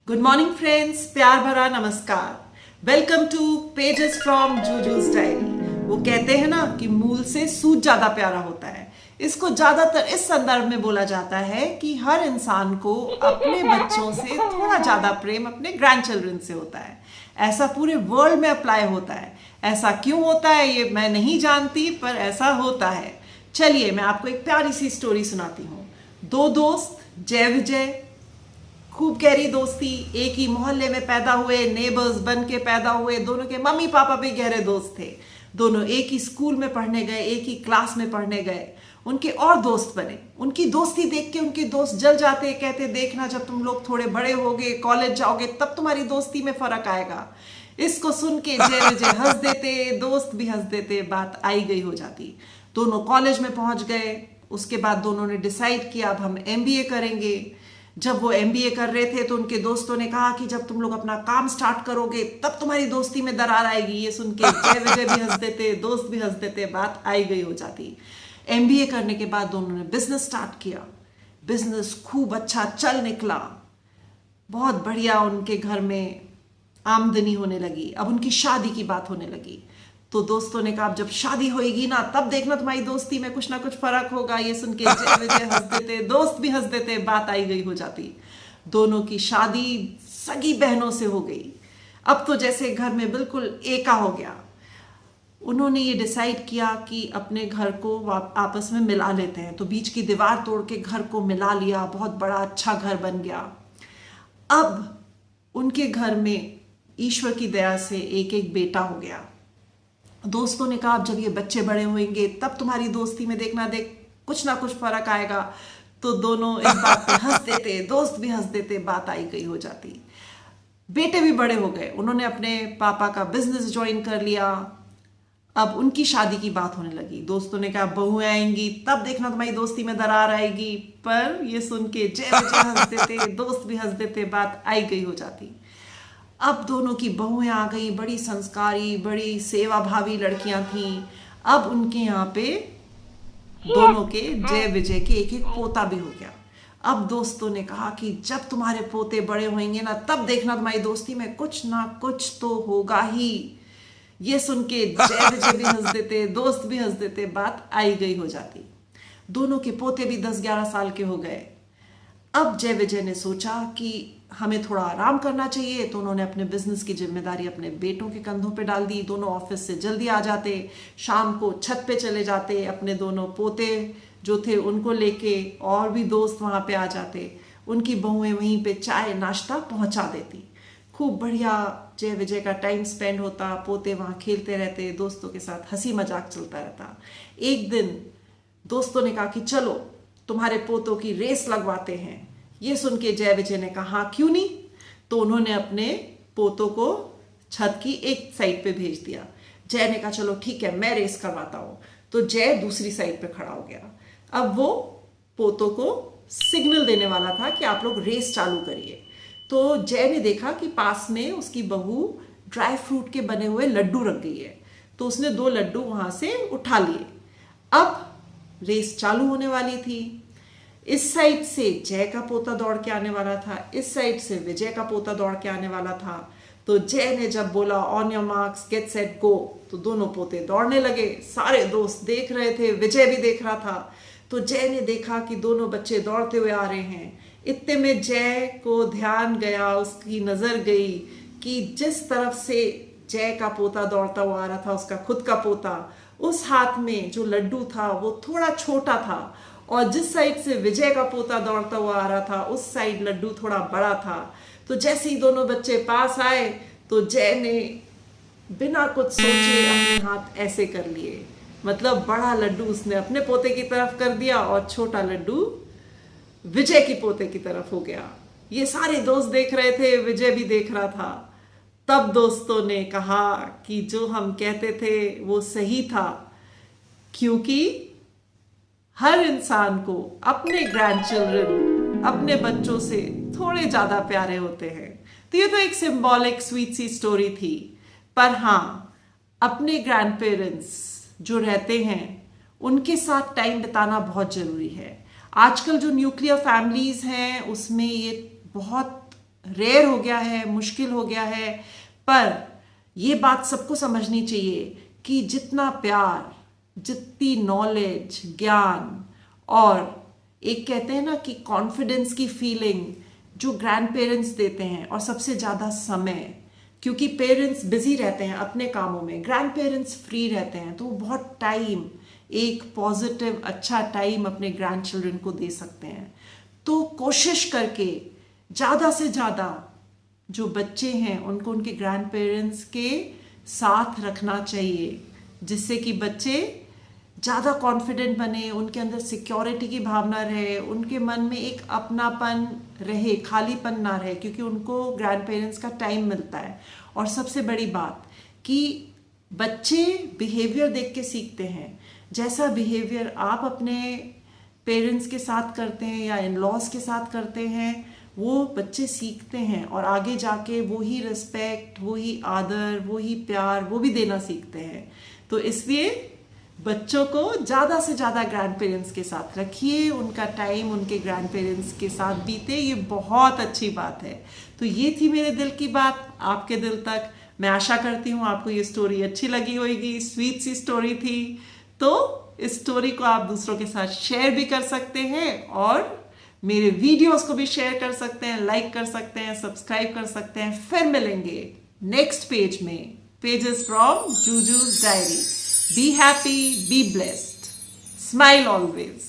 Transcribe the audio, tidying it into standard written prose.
Good morning friends, प्यार भरा नमस्कार। Welcome to pages from Juju's diary. वो कहते हैं ना कि मूल से सूत ज्यादा प्यारा होता है। इसको ज्यादातर इस संदर्भ में बोला जाता है कि हर इंसान को अपने बच्चों से थोड़ा ज्यादा प्रेम अपने ग्रैंड चिल्ड्रन से होता है। ऐसा पूरे वर्ल्ड में अप्लाई होता है। ऐसा क्यों होता है ये मैं नहीं जानती, पर ऐसा होता है। चलिए मैं आपको एक प्यारी सी स्टोरी सुनाती हूँ। दो दोस्त जय विजय, खूब गहरी दोस्ती, एक ही मोहल्ले में पैदा हुए, नेबर्स बन के पैदा हुए। दोनों के मम्मी पापा भी गहरे दोस्त थे। दोनों एक ही स्कूल में पढ़ने गए, एक ही क्लास में पढ़ने गए। उनके और दोस्त बने। उनकी दोस्ती देख के उनके दोस्त जल जाते, कहते देखना जब तुम लोग थोड़े बड़े होगे, कॉलेज जाओगे, तब तुम्हारी दोस्ती में फर्क आएगा। इसको सुन के जय विजय हंस देते, दोस्त भी हंस देते, बात आई गई हो जाती। दोनों कॉलेज में पहुंच गए। उसके बाद दोनों ने डिसाइड किया अब हम एमबीए करेंगे। जब वो एमबीए कर रहे थे तो उनके दोस्तों ने कहा कि जब तुम लोग अपना काम स्टार्ट करोगे तब तुम्हारी दोस्ती में दरार आएगी। ये सुन के जय विजय भी हंस देते, दोस्त भी हंस देते, बात आई गई हो जाती। एमबीए करने के बाद दोनों ने बिजनेस स्टार्ट किया। बिजनेस खूब अच्छा चल निकला, बहुत बढ़िया उनके घर में आमदनी होने लगी। अब उनकी शादी की बात होने लगी तो दोस्तों ने कहा अब जब शादी होएगी ना तब देखना तुम्हारी दोस्ती में कुछ ना कुछ फर्क होगा। ये सुन के जय विजय हंस देते, दोस्त भी हंस देते, बात आई गई हो जाती। दोनों की शादी सगी बहनों से हो गई। अब तो जैसे घर में बिल्कुल एका हो गया। उन्होंने ये डिसाइड किया कि अपने घर को आपस में मिला लेते हैं, तो बीच की दीवार तोड़ के घर को मिला लिया। बहुत बड़ा अच्छा घर बन गया। अब उनके घर में ईश्वर की दया से एक एक बेटा हो गया। दोस्तों ने कहा अब जब ये बच्चे बड़े होंगे तब तुम्हारी दोस्ती में देखना देख कुछ ना कुछ फर्क आएगा। तो दोनों इस बात पे हंस देते, दोस्त भी हंस देते, बात आई गई हो जाती। बेटे भी बड़े हो गए। उन्होंने अपने पापा का बिजनेस ज्वाइन कर लिया। अब उनकी शादी की बात होने लगी। दोस्तों ने कहा बहुएं आएंगी तब देखना तुम्हारी दोस्ती में दरार आएगी। पर ये सुन के जय विजय हंस देते, दोस्त भी हंस देते, बात आई गई हो जाती। अब दोनों की बहुएं आ गई, बड़ी संस्कारी, बड़ी सेवा भावी लड़कियां थीं। अब उनके यहाँ पे दोनों के जय विजय के एक एक पोता भी हो गया। अब दोस्तों ने कहा कि जब तुम्हारे पोते बड़े होंगे ना तब देखना तुम्हारी दोस्ती में कुछ ना कुछ तो होगा ही। ये सुन के जय विजय भी हंस देते, दोस्त भी हंस देते, बात आई गई हो जाती। दोनों के पोते भी 10-11 साल के हो गए। अब जय विजय ने सोचा कि हमें थोड़ा आराम करना चाहिए, तो उन्होंने अपने बिजनेस की जिम्मेदारी अपने बेटों के कंधों पे डाल दी। दोनों ऑफिस से जल्दी आ जाते, शाम को छत पे चले जाते, अपने दोनों पोते जो थे उनको लेके, और भी दोस्त वहाँ पे आ जाते। उनकी बहुएं वहीं पे चाय नाश्ता पहुँचा देती। खूब बढ़िया जय विजय का टाइम स्पेंड होता। पोते वहाँ खेलते रहते, दोस्तों के साथ हंसी मजाक चलता रहता। एक दिन दोस्तों ने कहा कि चलो तुम्हारे पोतों की रेस लगवाते हैं। ये सुन के जय विजय ने कहा हाँ क्यों नहीं। तो उन्होंने अपने पोतों को छत की एक साइड पे भेज दिया। जय ने कहा चलो ठीक है मैं रेस करवाता हूँ। तो जय दूसरी साइड पे खड़ा हो गया। अब वो पोतों को सिग्नल देने वाला था कि आप लोग रेस चालू करिए। तो जय ने देखा कि पास में उसकी बहू ड्राई फ्रूट के बने हुए लड्डू रख गई है। तो उसने 2 लड्डू वहां से उठा लिए। अब रेस चालू होने वाली थी। इस साइड से जय का पोता दौड़ के आने वाला था, इस साइड से विजय का पोता दौड़ के आने वाला था। तो जय ने जब बोला on your marks get set go, तो दोनों पोते दौड़ने लगे। सारे दोस्त देख रहे थे, विजय भी देख रहा था। तो जय ने देखा कि दोनों बच्चे दौड़ते हुए आ रहे हैं। इतने में जय को ध्यान गया, उसकी नजर गई कि जिस तरफ से जय का पोता दौड़ता हुआ आ रहा था, उसका खुद का पोता, उस हाथ में जो लड्डू था वो थोड़ा छोटा था, और जिस साइड से विजय का पोता दौड़ता हुआ आ रहा था उस साइड लड्डू थोड़ा बड़ा था। तो जैसे ही दोनों बच्चे पास आए तो जय ने बिना कुछ सोचे अपने हाथ ऐसे कर लिए, मतलब बड़ा लड्डू उसने अपने पोते की तरफ कर दिया और छोटा लड्डू विजय की पोते की तरफ हो गया। ये सारे दोस्त देख रहे थे, विजय भी देख रहा था। तब दोस्तों ने कहा कि जो हम कहते थे वो सही था, क्योंकि हर इंसान को अपने ग्रैंड चिल्ड्रन, अपने बच्चों से थोड़े ज्यादा प्यारे होते हैं। तो ये तो एक सिंबॉलिक स्वीट सी स्टोरी थी। पर हाँ, अपने ग्रैंड पेरेंट्स जो रहते हैं उनके साथ टाइम बिताना बहुत जरूरी है। आजकल जो न्यूक्लियर फैमिलीज हैं उसमें ये बहुत रेयर हो गया है, मुश्किल हो गया है। पर ये बात सबको समझनी चाहिए कि जितना प्यार, जितनी नॉलेज, ज्ञान और एक कहते हैं ना कि कॉन्फिडेंस की फीलिंग जो ग्रैंड पेरेंट्स देते हैं, और सबसे ज़्यादा समय, क्योंकि पेरेंट्स बिजी रहते हैं अपने कामों में, ग्रैंड पेरेंट्स फ्री रहते हैं, तो वो बहुत टाइम, एक पॉजिटिव अच्छा टाइम अपने ग्रैंड चिल्ड्रन को दे सकते हैं। तो कोशिश करके ज़्यादा से ज़्यादा जो बच्चे हैं उनको उनके ग्रैंड पेरेंट्स के साथ रखना चाहिए, जिससे कि बच्चे ज़्यादा कॉन्फिडेंट बने, उनके अंदर सिक्योरिटी की भावना रहे, उनके मन में एक अपनापन रहे, खालीपन ना रहे, क्योंकि उनको ग्रैंड पेरेंट्स का टाइम मिलता है। और सबसे बड़ी बात कि बच्चे बिहेवियर देख के सीखते हैं। जैसा बिहेवियर आप अपने पेरेंट्स के साथ करते हैं या इन लॉज के साथ करते हैं, वो बच्चे सीखते हैं और आगे जाके वही रिस्पेक्ट, वही आदर, वही प्यार वो भी देना सीखते हैं। तो इसलिए बच्चों को ज़्यादा से ज़्यादा ग्रैंड पेरेंट्स के साथ रखिए, उनका टाइम उनके ग्रैंड पेरेंट्स के साथ बीते, ये बहुत अच्छी बात है। तो ये थी मेरे दिल की बात आपके दिल तक। मैं आशा करती हूँ आपको ये स्टोरी अच्छी लगी होगी, स्वीट सी स्टोरी थी। तो इस स्टोरी को आप दूसरों के साथ शेयर भी कर सकते हैं और मेरे वीडियोस को भी शेयर कर सकते हैं, लाइक कर सकते हैं, सब्सक्राइब कर सकते हैं। फिर मिलेंगे नेक्स्ट पेज में, pages from Juju's diary. Be happy, be blessed. Smile always.